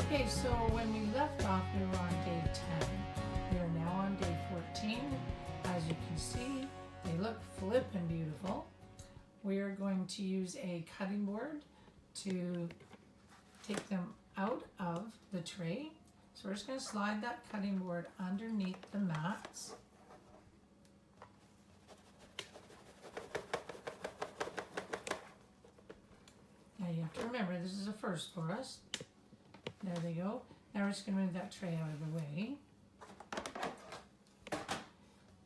Okay, so when we left off, we were on day 10. We are now on day 14. As you can see, they look flippin' beautiful. We are going to use a cutting board to take them out of the tray. So we're just going to slide that cutting board underneath the mats. Now you have to remember, this is a first for us. There they go. Now we're just going to move that tray out of the way.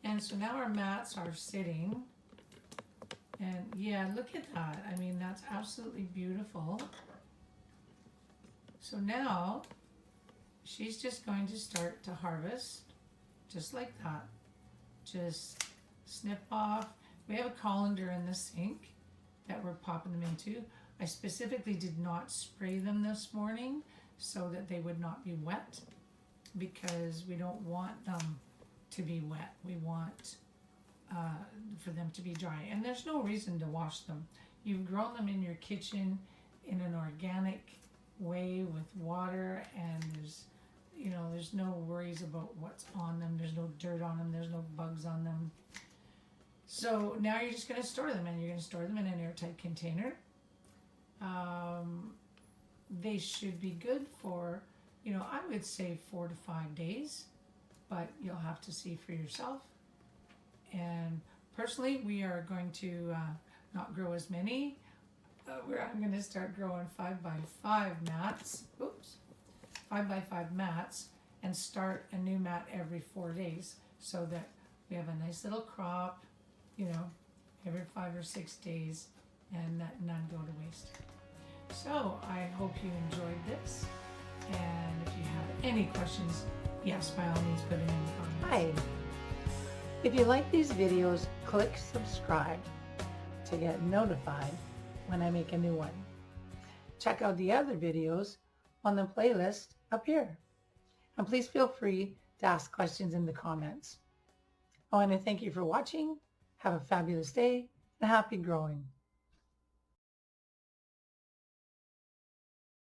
And so now our mats are sitting. And yeah, look at that. I mean, that's absolutely beautiful. So now she's just going to start to harvest, just like that. Just snip off. We have a colander in the sink that we're popping them into. I specifically did not spray them this morning so that they would not be wet, because we don't want them to be wet. We want for them to be dry. And there's no reason to wash them. You've grown them in your kitchen in an organic way with water, and there's no worries about what's on them. There's no dirt on them. There's no bugs on them. So now you're just going to store them, and you're going to store them in an airtight container. They should be good for, I would say 4 to 5 days, but you'll have to see for yourself. And personally, we are going to not grow as many. I'm going to start growing 5x5 mats. Oops, 5x5 mats, and start a new mat every 4 days, so that we have a nice little crop, every 5 or 6 days, and that none go to waste. So I hope you enjoyed this, and if you have any questions, yes, by all means, put it in the comments. Hi. If you like these videos, click subscribe to get notified when I make a new one. Check out the other videos on the playlist up here. And please feel free to ask questions in the comments. I want to thank you for watching. Have a fabulous day and happy growing.